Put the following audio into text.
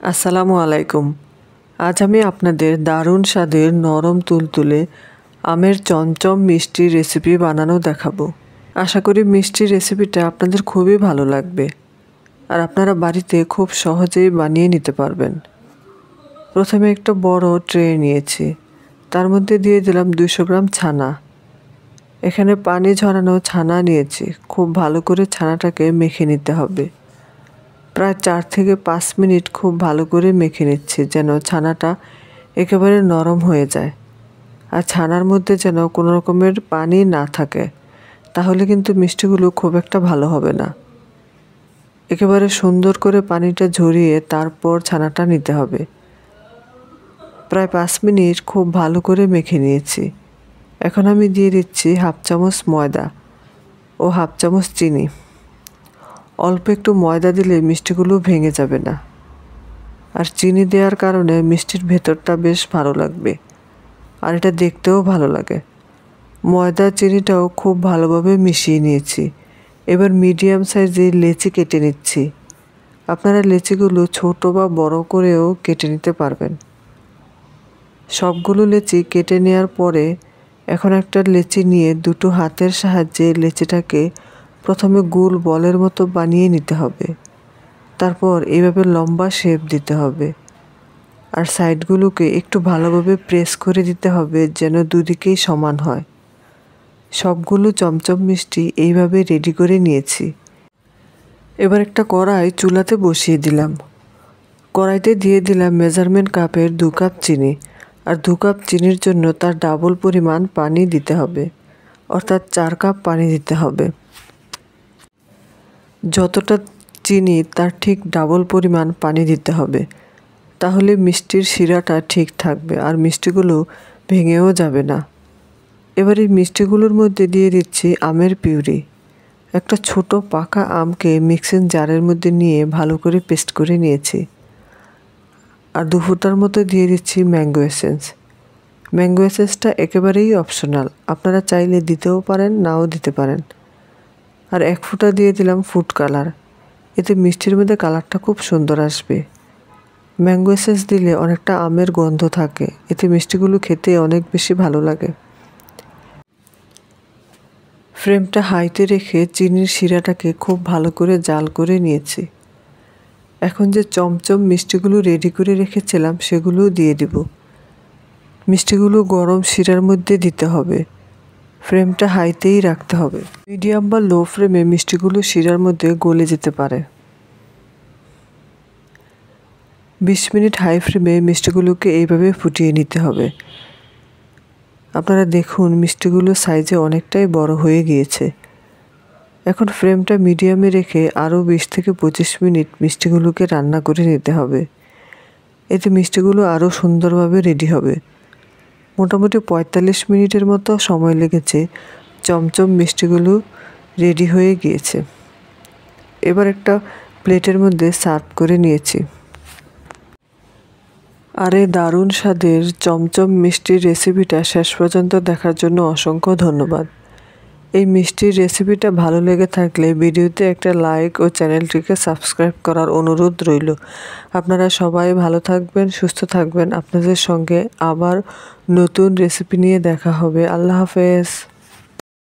আসসালামু আলাইকুম। আজ আমি আপনাদের দারুণ স্বাদের নরম তুলতুলে আমের চমচম মিষ্টি রেসিপি বানানো দেখাবো। আশা করি মিষ্টি রেসিপিটা আপনাদের খুবই ভালো লাগবে আর আপনারা বাড়িতে খুব সহজেই বানিয়ে নিতে পারবেন। প্রথমে একটা বড় ট্রে নিয়েছি, তার মধ্যে দিয়ে দিলাম 200 গ্রাম ছানা। এখানে পানি ঝরানো ছানা নিয়েছি, খুব ভালো করে ছানাটাকে মেখে নিতে হবে। প্রায় 4 থেকে 5 মিনিট খুব ভালো করে মেখে নিচ্ছি যেন ছানাটা একেবারে নরম হয়ে যায় আর ছানার মধ্যে যেন কোনো রকমের পানি না থাকে, তাহলে কিন্তু মিষ্টিগুলো খুব একটা ভালো হবে না। একেবারে সুন্দর করে পানিটা ঝরিয়ে তারপর ছানাটা নিতে হবে। প্রায় 5 মিনিট খুব ভালো করে মেখে নিয়েছি। এখন আমি দিয়ে দিচ্ছি হাফ চামচ ময়দা ও হাফ চামচ চিনি। অল্প একটু ময়দা দিলে মিষ্টিগুলো ভেঙে যাবে না, আর চিনি দেওয়ার কারণে মিষ্টির ভেতরটা বেশ ভালো লাগবে আর এটা দেখতেও ভালো লাগে। ময়দা চিনিটাও খুব ভালোভাবে মিশিয়ে নিয়েছি। এবার মিডিয়াম সাইজের লেচি কেটে নিচ্ছি। আপনারা লেচিগুলো ছোট বা বড় করেও কেটে নিতে পারবেন। সবগুলো লেচি কেটে নেওয়ার পরে এখন একটা লেচি নিয়ে দুটো হাতের সাহায্যে লেচিটাকে প্রথমে গোল বলের মতো বানিয়ে নিতে হবে। তারপর এইভাবে লম্বা শেপ দিতে হবে আর সাইডগুলোকে একটু ভালোভাবে প্রেস করে দিতে হবে যেন দুদিকেই সমান হয়। সবগুলো চমচম মিষ্টি এইভাবে রেডি করে নিয়েছি। এবার একটা কড়াই চুলাতে বসিয়ে দিলাম। কড়াইতে দিয়ে দিলাম মেজারমেন্ট কাপের 2 কাপ চিনি, আর 2 কাপ চিনির জন্য তার ডাবল পরিমাণ পানি দিতে হবে, অর্থাৎ 4 কাপ পানি দিতে হবে। যতটা চিনি তার ঠিক ডাবল পরিমাণ পানি দিতে হবে, তাহলে মিষ্টির শিরাটা ঠিক থাকবে আর মিষ্টিগুলো ভেঙেও যাবে না। এবার এই মিষ্টিগুলোর মধ্যে দিয়ে দিচ্ছি আমের পিউরি। একটা ছোট পাকা আমকে মিক্সিং জারের মধ্যে নিয়ে ভালো করে পেস্ট করে নিয়েছি। আর 2 ফোঁটার মতো দিয়ে দিচ্ছি ম্যাঙ্গো এসেন্স। ম্যাঙ্গো এসেন্সটা একেবারেই অপশনাল, আপনারা চাইলে দিতেও পারেন, নাও দিতে পারেন। আর 1 ফোঁটা দিয়ে দিলাম ফুড কালার, এতে মিষ্টির মধ্যে কালারটা খুব সুন্দর আসবে। ম্যাঙ্গো এসেন্স দিলে অনেকটা আমের গন্ধ থাকে, এতে মিষ্টিগুলো খেতে অনেক বেশি ভালো লাগে। ফ্লেমটা হাইতে রেখে চিনির শিরাটাকে খুব ভালো করে জাল করে নিয়েছি। এখন যে চমচম মিষ্টিগুলো রেডি করে রেখেছিলাম সেগুলোও দিয়ে দিব। মিষ্টিগুলো গরম শিরার মধ্যে দিতে হবে। ফ্লেমটা হাইতেই রাখতে হবে। মিডিয়াম বা লো ফ্লেমে মিষ্টিগুলো শিরার মধ্যে গলে যেতে পারে। 20 মিনিট হাই ফ্লেমে মিষ্টিগুলোকে এইভাবে ফুটিয়ে নিতে হবে। আপনারা দেখুন মিষ্টিগুলো সাইজে অনেকটাই বড় হয়ে গিয়েছে। এখন ফ্লেমটা মিডিয়ামে রেখে আরও 20 থেকে 25 মিনিট মিষ্টিগুলোকে রান্না করে নিতে হবে। এতে মিষ্টিগুলো আরও সুন্দরভাবে রেডি হবে। মোটামুটি 45 মিনিটের মতো সময় লেগেছে। চমচম মিষ্টিগুলো রেডি হয়ে গিয়েছে। এবার একটা প্লেটের মধ্যে সার্ভ করে নিয়েছি। আর এই দারুণ স্বাদের চমচম মিষ্টির রেসিপিটা শেষ পর্যন্ত দেখার জন্য অসংখ্য ধন্যবাদ। এই মিষ্টির রেসিপিটা ভালো লেগে থাকলে ভিডিওতে একটা লাইক ও চ্যানেলটিকে সাবস্ক্রাইব করার অনুরোধ রইল। আপনারা সবাই ভালো থাকবেন, সুস্থ থাকবেন। আপনাদের সঙ্গে আবার নতুন রেসিপি নিয়ে দেখা হবে। আল্লাহ হাফেজ।